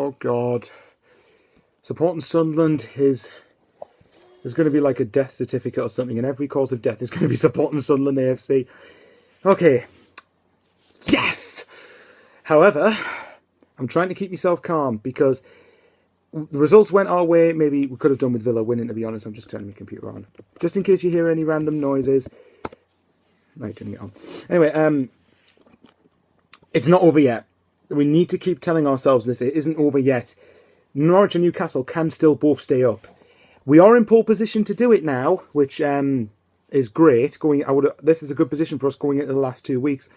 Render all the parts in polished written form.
Oh, God. Supporting Sunderland is going to be like a death certificate or something, and every cause of death is going to be supporting Sunderland AFC. Okay. Yes! However, I'm trying to keep myself calm because the results went our way. Maybe we could have done with Villa winning, to be honest. I'm just turning my computer on. Just in case you hear any random noises. Right, turning it on. Anyway, it's not over yet. We need to keep telling ourselves this. It isn't over yet. Norwich and Newcastle can still both stay up. We are in pole position to do it now, which is great. This is a good position for us going into the last 2 weeks.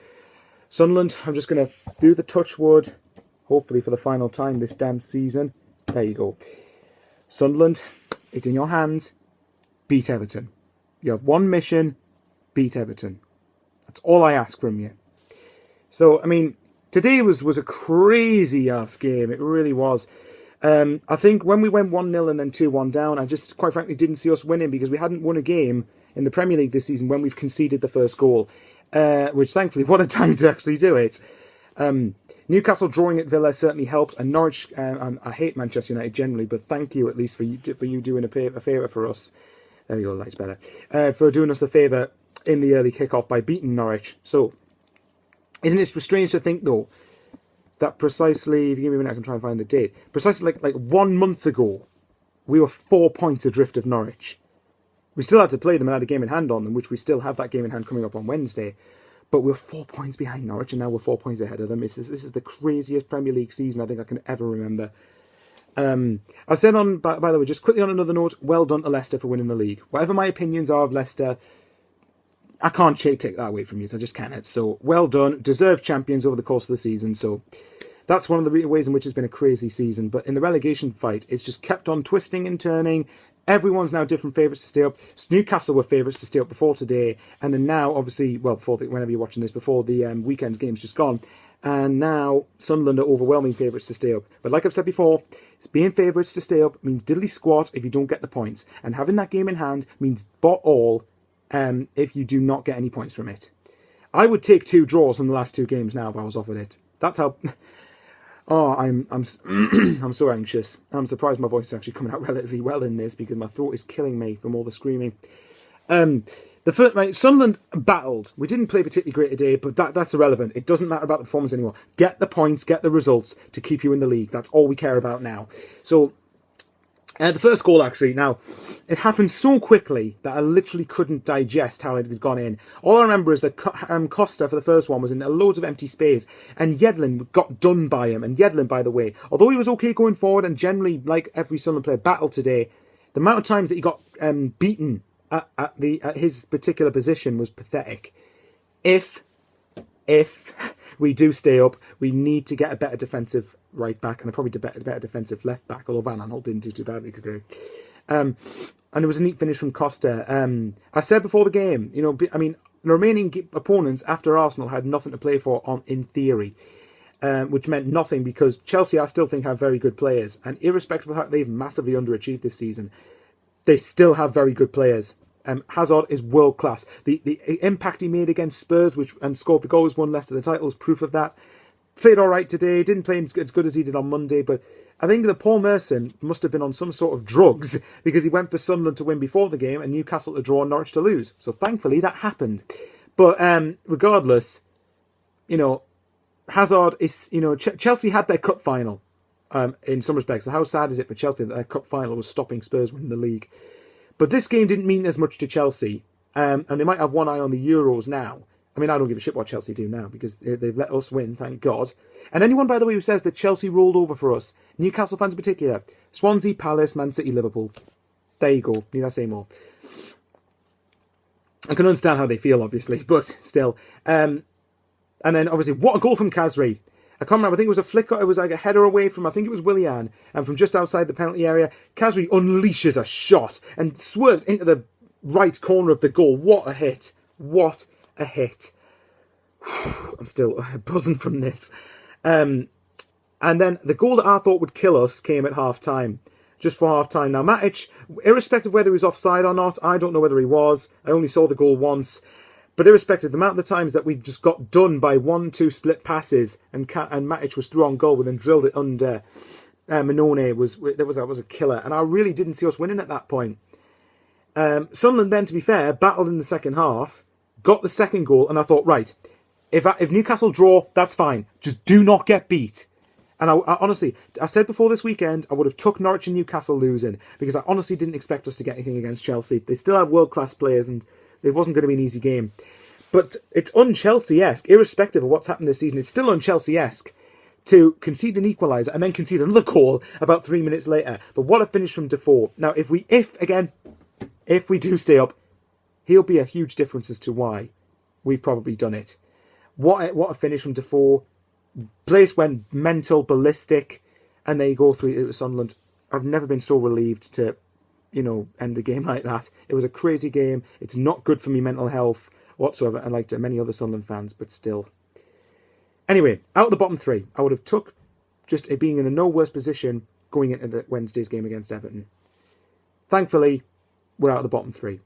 Sunderland, I'm just going to do the touch wood, hopefully for the final time this damn season. There you go. Sunderland, it's in your hands. Beat Everton. You have one mission, beat Everton. That's all I ask from you. So, I mean, today was a crazy-ass game. It really was. I think when we went 1-0 and then 2-1 down, I just, quite frankly, didn't see us winning because we hadn't won a game in the Premier League this season when we've conceded the first goal. Which, thankfully, what a time to actually do it. Newcastle drawing at Villa certainly helped, and Norwich, I hate Manchester United generally, but thank you at least for you doing a favour for us. There we go, light's better. For doing us a favour in the early kickoff by beating Norwich. So, isn't it strange to think, though, that precisely, if you give me a minute, I can try and find the date. Precisely like 1 month ago, we were 4 points adrift of Norwich. We still had to play them and had a game in hand on them, which we still have that game in hand coming up on Wednesday. But we're 4 points behind Norwich, and now we're 4 points ahead of them. This is the craziest Premier League season I think I can ever remember. I've said on, by the way, just quickly on another note, well done to Leicester for winning the league. Whatever my opinions are of Leicester, I can't take that away from you, so I just can't. So, well done. Deserved champions over the course of the season. So, that's one of the ways in which it's been a crazy season. But in the relegation fight, it's just kept on twisting and turning. Everyone's now different favourites to stay up. Newcastle were favourites to stay up before today. And then now, obviously, well, whenever you're watching this, before the weekend's game's just gone. And now, Sunderland are overwhelming favourites to stay up. But like I've said before, being favourites to stay up means diddly squat if you don't get the points. And having that game in hand means bot all if you do not get any points from it. I would take 2 draws from the last 2 games now if I was offered it. That's how... Oh, I'm so anxious. I'm surprised my voice is actually coming out relatively well in this because my throat is killing me from all the screaming. Sunderland battled. We didn't play particularly great today, but that's irrelevant. It doesn't matter about the performance anymore. Get the points, get the results to keep you in the league. That's all we care about now. So, the first goal, actually, now, it happened so quickly that I literally couldn't digest how it had gone in. All I remember is that Costa, for the first one, was in loads of empty space, and Yedlin got done by him. And Yedlin, by the way, although he was okay going forward, and generally, like every Sunderland player, battled today, the amount of times that he got beaten at his particular position was pathetic. If we do stay up, we need to get a better defensive right back and probably a better defensive left back, although Van Aanholt didn't do too badly today. And it was a neat finish from Costa. I said before the game, the remaining opponents after Arsenal had nothing to play for in theory, which meant nothing because Chelsea, I still think, have very good players. And irrespective of the fact they've massively underachieved this season, they still have very good players. Hazard is world class. The impact he made against Spurs, and scored the goals, won Leicester the title, is proof of that. Played all right today. Didn't play as good as he did on Monday, but I think that Paul Merson must have been on some sort of drugs because he went for Sunderland to win before the game and Newcastle to draw and Norwich to lose. So thankfully that happened. But regardless, Hazard is, Chelsea had their cup final in some respects. So how sad is it for Chelsea that their cup final was stopping Spurs winning the league? But this game didn't mean as much to Chelsea, and they might have one eye on the Euros now. I mean, I don't give a shit what Chelsea do now, because they've let us win, thank God. And anyone, by the way, who says that Chelsea rolled over for us, Newcastle fans in particular, Swansea, Palace, Man City, Liverpool. There you go. Need I say more? I can understand how they feel, obviously, but still. And then, obviously, what a goal from Khazri. I can't remember, I think it was a flicker, it was like a header away from, I think it was Willian, and from just outside the penalty area, Khazri unleashes a shot and swerves into the right corner of the goal. What a hit. What a hit. I'm still buzzing from this. And then the goal that I thought would kill us came at half-time. Just for half-time. Now, Matic, irrespective of whether he was offside or not, I don't know whether he was. I only saw the goal once. But irrespective, the amount of the times that we just got done by 1-2 split passes and Matic was through on goal and then drilled it under. Minone was a killer, and I really didn't see us winning at that point. Sunderland then, to be fair, battled in the second half, got the second goal, and I thought, right, if Newcastle draw, that's fine. Just do not get beat. And I honestly, I said before this weekend, I would have took Norwich and Newcastle losing, because I honestly didn't expect us to get anything against Chelsea. They still have world-class players, and it wasn't going to be an easy game. But it's un-Chelsea-esque, irrespective of what's happened this season. It's still un-Chelsea-esque to concede an equaliser and then concede another goal about 3 minutes later. But what a finish from Defoe. Now, if we do stay up, he'll be a huge difference as to why we've probably done it. What a finish from Defoe. Place went mental, ballistic, and they go 3-2 to Sunderland. I've never been so relieved to, end a game like that. It was a crazy game. It's not good for me mental health whatsoever, and like to many other Sunderland fans, but still. Anyway, out of the bottom three, I would have took just it being in a no worse position going into Wednesday's game against Everton. Thankfully, we're out of the bottom three.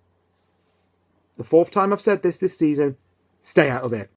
The fourth time I've said this season, stay out of it.